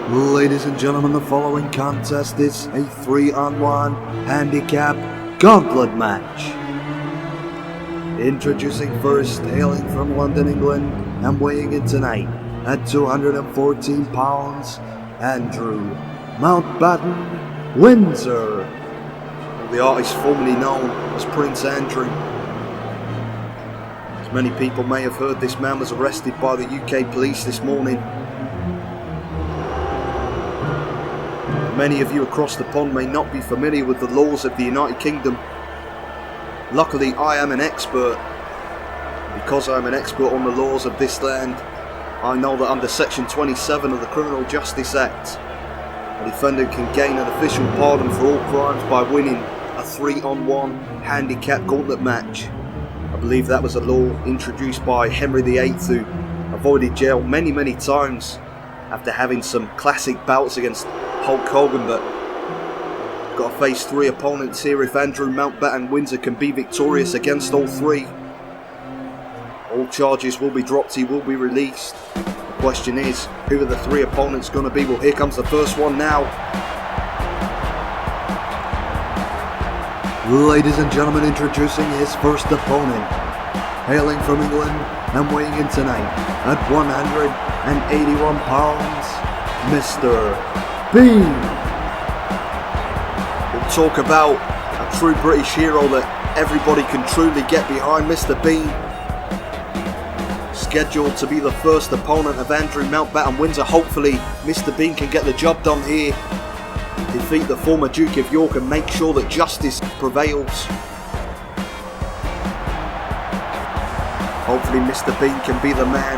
Ladies and gentlemen, the following contest is a 3-on-1 handicap gauntlet match. Introducing first, hailing from London, England, and weighing in tonight at 214 pounds, Andrew Mountbatten Windsor. The artist formerly known as Prince Andrew. As many people may have heard, this man was arrested by the UK police this morning. Many of you across the pond may not be familiar with the laws of the United Kingdom. Luckily, I am an expert. Because I am an expert on the laws of this land, I know that under Section 27 of the Criminal Justice Act, a defendant can gain an official pardon for all crimes by winning a 3-on-1 handicap gauntlet match. I believe that was a law introduced by Henry VIII, who avoided jail many times after having some classic bouts against Hulk Hogan, but got to face 3 opponents here if Andrew Mountbatten Windsor can be victorious against all 3. All charges will be dropped, he will be released. The question is, who are the 3 opponents going to be? Well, here comes the first one now. Ladies and gentlemen, introducing his first opponent. Hailing from England and weighing in tonight at 181 pounds, Mr. Bean. We'll talk about a true British hero that everybody can truly get behind, Mr. Bean. Scheduled to be the first opponent of Andrew Mountbatten Windsor. Hopefully Mr. Bean can get the job done here, defeat the former Duke of York and make sure that justice prevails. Hopefully Mr. Bean can be the man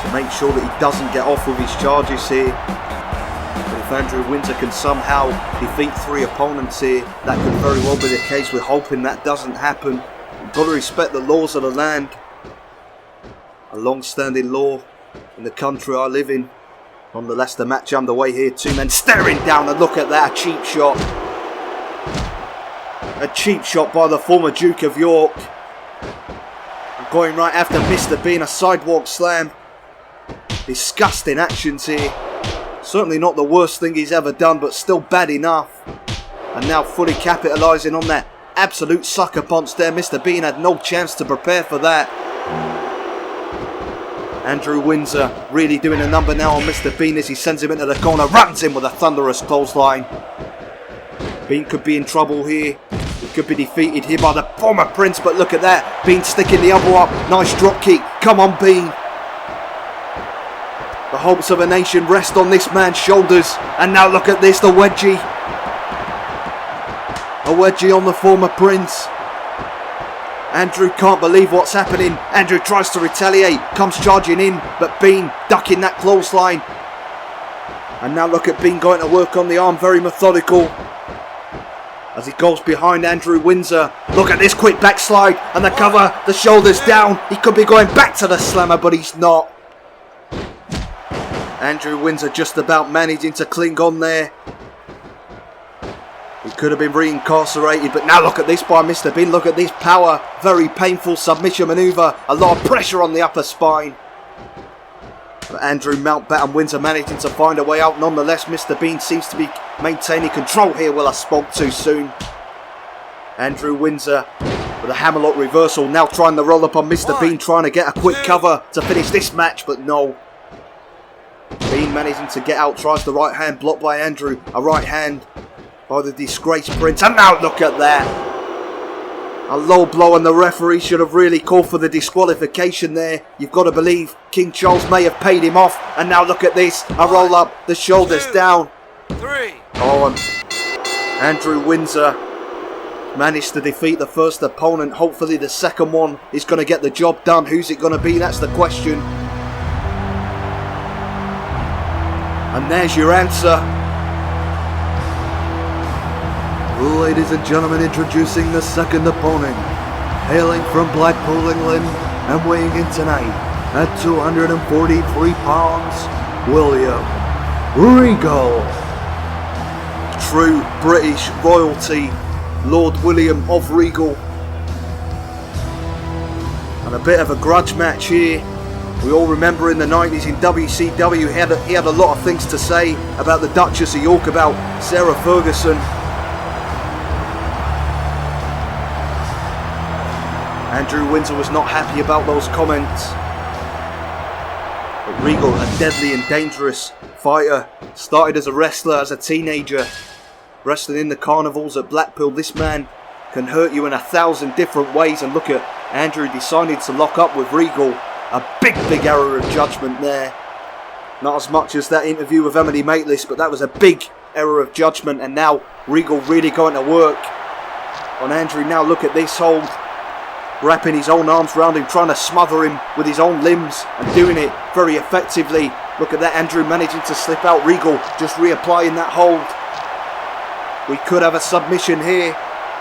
to make sure that he doesn't get off with his charges here. But if Andrew Windsor can somehow defeat 3 opponents here, that could very well be the case. We're hoping that doesn't happen. You've got to respect the laws of the land. A long-standing law in the country I live in. Nonetheless, the match underway here. 2 men staring down, and look at that, a cheap shot. A cheap shot by the former Duke of York. Going right after Mr. Bean, a sidewalk slam. Disgusting actions here. Certainly not the worst thing he's ever done, but still bad enough. And now fully capitalising on that absolute sucker punch there. Mr. Bean had no chance to prepare for that. Andrew Windsor really doing a number now on Mr. Bean as he sends him into the corner, runs in with a thunderous clothesline. Bean could be in trouble here. He could be defeated here by the former Prince, but look at that. Bean sticking the elbow up. Nice drop kick. Come on, Bean. The hopes of a nation rest on this man's shoulders. And now look at this, the wedgie. A wedgie on the former Prince. Andrew can't believe what's happening. Andrew tries to retaliate, comes charging in, but Bean ducking that clothesline. And now look at Bean going to work on the arm, very methodical. As he goes behind Andrew Windsor. Look at this quick backslide and the cover, the shoulders down. He could be going back to the slammer, but he's not. Andrew Windsor just about managing to cling on there. He could have been reincarcerated, but now look at this by Mr. Bean. Look at this power. Very painful submission manoeuvre. A lot of pressure on the upper spine. But Andrew Mountbatten Windsor managing to find a way out. Nonetheless, Mr. Bean seems to be maintaining control here. Well, I spoke too soon. Andrew Windsor with a hammerlock reversal. Now trying to roll up on Mr. Bean. Trying to get a quick cover to finish this match, but no. Bean managing to get out. Tries the right hand. Blocked by Andrew. A right hand by the disgraced Prince. And now look at that. A low blow, and the referee should have really called for the disqualification there. You've got to believe King Charles may have paid him off. And now look at this. A roll up, the shoulders down. 3. Oh, and Andrew Windsor managed to defeat the first opponent. Hopefully the second one is going to get the job done. Who's it going to be? That's the question. And there's your answer. Ladies and gentlemen, introducing the second opponent. Hailing from Blackpool, England, and weighing in tonight at 243 pounds, William Regal. True British royalty, Lord William of Regal. And a bit of a grudge match here. We all remember in the 90s in WCW he had a lot of things to say about the Duchess of York, about Sarah Ferguson. Andrew Windsor was not happy about those comments. But Regal, a deadly and dangerous fighter, started as a wrestler as a teenager, wrestling in the carnivals at Blackpool. This man can hurt you in 1,000 different ways, and look at Andrew decided to lock up with Regal. A big error of judgment there. Not as much as that interview with Emily Maitlis, but that was a big error of judgment, and now Regal really going to work on Andrew. Now look at this hold, wrapping his own arms around him, trying to smother him with his own limbs, and doing it very effectively. Look at that, Andrew managing to slip out, Regal just reapplying that hold. We could have a submission here.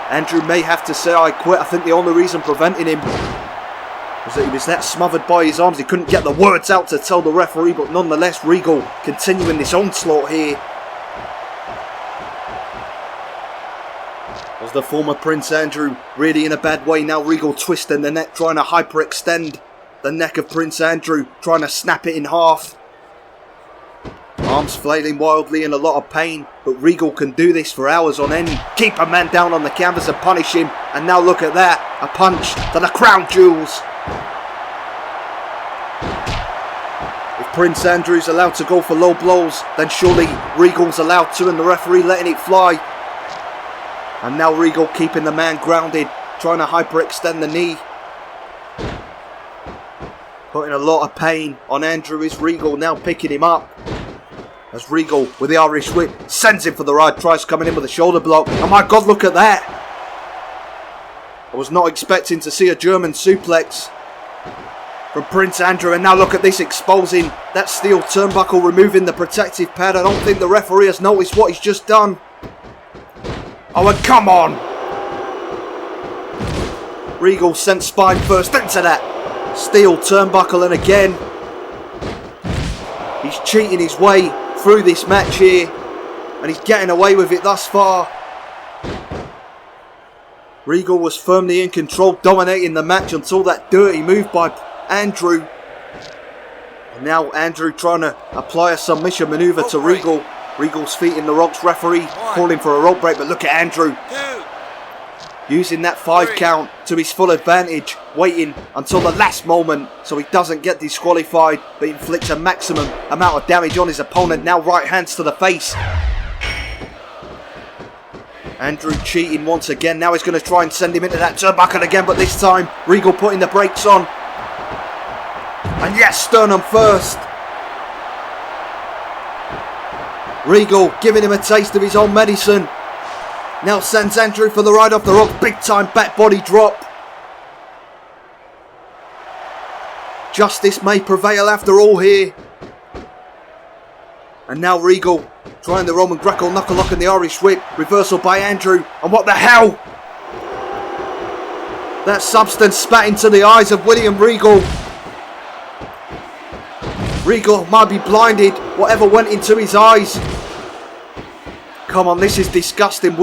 Andrew may have to say I quit. I think the only reason preventing him was that he was that smothered by his arms. He couldn't get the words out to tell the referee, but nonetheless Regal continuing this onslaught here. Was the former Prince Andrew really in a bad way? Now Regal twisting the neck, trying to hyperextend the neck of Prince Andrew, trying to snap it in half. Arms flailing wildly in a lot of pain, but Regal can do this for hours on end. Keep a man down on the canvas and punish him. And now look at that, a punch to the crown jewels. If Prince Andrew's allowed to go for low blows, then surely Regal's allowed to, and the referee letting it fly. And now Regal keeping the man grounded, trying to hyperextend the knee. Putting a lot of pain on Andrew. Is Regal now picking him up? As Regal, with the Irish whip, sends him for the ride, tries coming in with a shoulder block. Oh my God, look at that! I was not expecting to see a German suplex from Prince Andrew, and now look at this, exposing that steel turnbuckle, removing the protective pad. I don't think the referee has noticed what he's just done. Oh, and come on! Regal sent spine first into that steel turnbuckle, and again, he's cheating his way through this match here, and he's getting away with it thus far. Regal was firmly in control, dominating the match until that dirty move by Andrew. And now Andrew trying to apply a submission maneuver to Regal. Regal's feet in the ropes, referee calling for a rope break, but look at Andrew using that 5 count to his full advantage, waiting until the last moment so he doesn't get disqualified, but inflicts a maximum amount of damage on his opponent. Now right hands to the face. Andrew cheating once again. Now he's going to try and send him into that turnbuckle again, but this time Regal putting the brakes on. And yes, sternum first. Regal giving him a taste of his own medicine. Now sends Andrew for the ride off the ropes. Big time back body drop. Justice may prevail after all here. And now Regal trying the Roman Greco knuckle lock and the Irish whip. Reversal by Andrew. And what the hell? That substance spat into the eyes of William Regal. Regal might be blinded. Whatever went into his eyes. Come on, this is disgusting.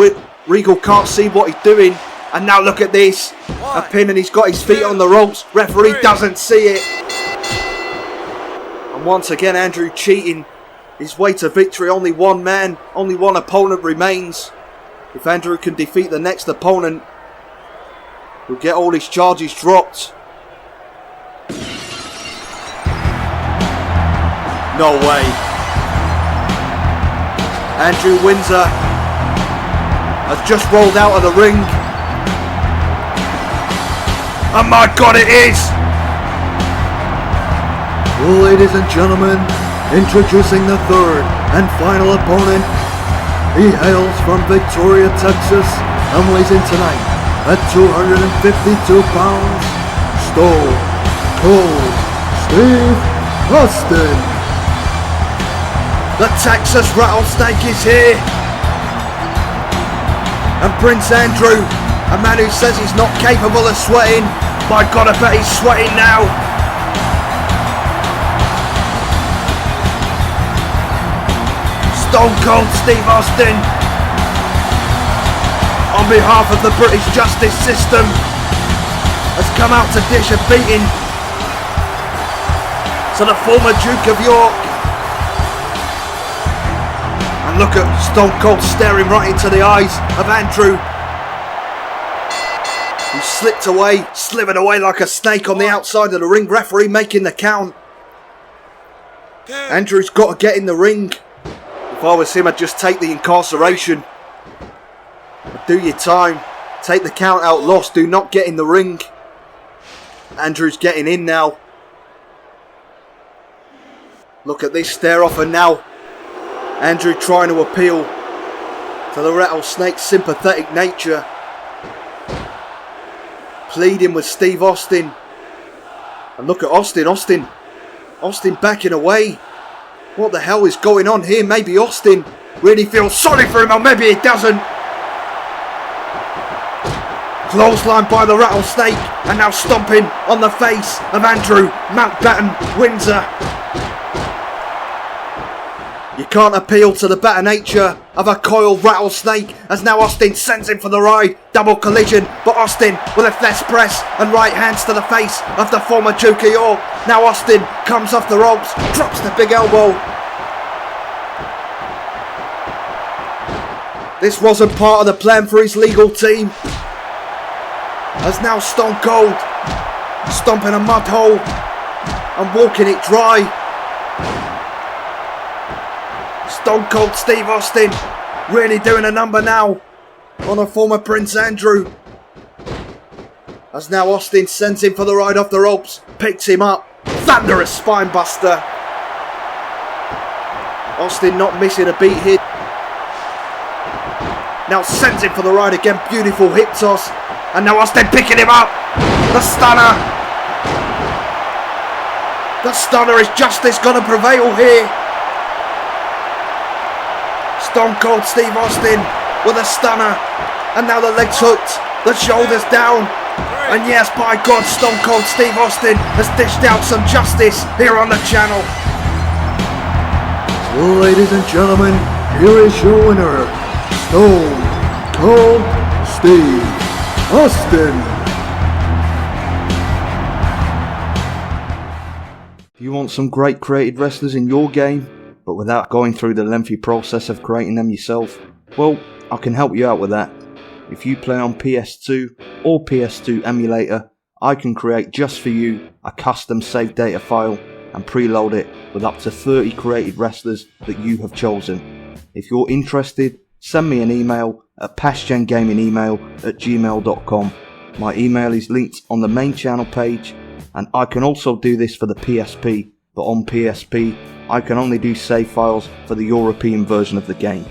Regal can't see what he's doing. And now look at this. A pin, and he's got his feet on the ropes. Referee doesn't see it. And once again, Andrew cheating his way to victory. Only one man, only one opponent remains. If Andrew can defeat the next opponent, he'll get all his charges dropped. No way. Andrew Windsor has just rolled out of the ring. Oh my God, it is! Ladies and gentlemen, introducing the third and final opponent. He hails from Victoria, Texas, and weighs in tonight at 252 pounds. Stone Cold Steve Austin. The Texas Rattlesnake is here. And Prince Andrew, a man who says he's not capable of sweating. My God, I bet he's sweating now. Stone Cold Steve Austin, on behalf of the British justice system, has come out to dish a beating to the former Duke of York. And look at Stone Cold staring right into the eyes of Andrew, who slithered away like a snake on the outside of the ring. Referee making the count. Andrew's got to get in the ring. If I was him, I'd just take the incarceration. Do your time. Take the count out lost. Do not get in the ring. Andrew's getting in now. Look at this stare off, and now Andrew trying to appeal to the rattlesnake's sympathetic nature. Pleading with Steve Austin. And look at Austin. Austin backing away. What the hell is going on here? Maybe Austin really feels sorry for him, or maybe he doesn't. Clothesline by the rattlesnake, and now stomping on the face of Andrew Mountbatten Windsor. You can't appeal to the better nature of a coiled rattlesnake, as now Austin sends him for the ride. Double collision, but Austin with a flesh press and right hands to the face of the former Duke of York. Now Austin comes off the ropes, drops the big elbow. This wasn't part of the plan for his legal team. As now Stone Cold stomping a mud hole and walking it dry. Stone Cold Steve Austin really doing a number now on a former Prince Andrew. As now Austin sends him for the ride off the ropes, picks him up, thunderous spine buster. Austin not missing a beat here. Now sends him for the ride again, beautiful hip toss. And now Austin picking him up. The stunner. The stunner. Is justice going to prevail here? Stone Cold Steve Austin with a stunner. And now the legs hooked. The shoulders down. And yes, by God, Stone Cold Steve Austin has dished out some justice here on the channel. Ladies and gentlemen, here is your winner, Stone Cold Steve Austin. If you want some great created wrestlers in your game, but without going through the lengthy process of creating them yourself, well, I can help you out with that. If you play on PS2 or PS2 emulator, I can create just for you a custom save data file and preload it with up to 30 created wrestlers that you have chosen. If you're interested, send me an email at pastgengamingemail@gmail.com. My email is linked on the main channel page, and I can also do this for the PSP, but on PSP I can only do save files for the European version of the game.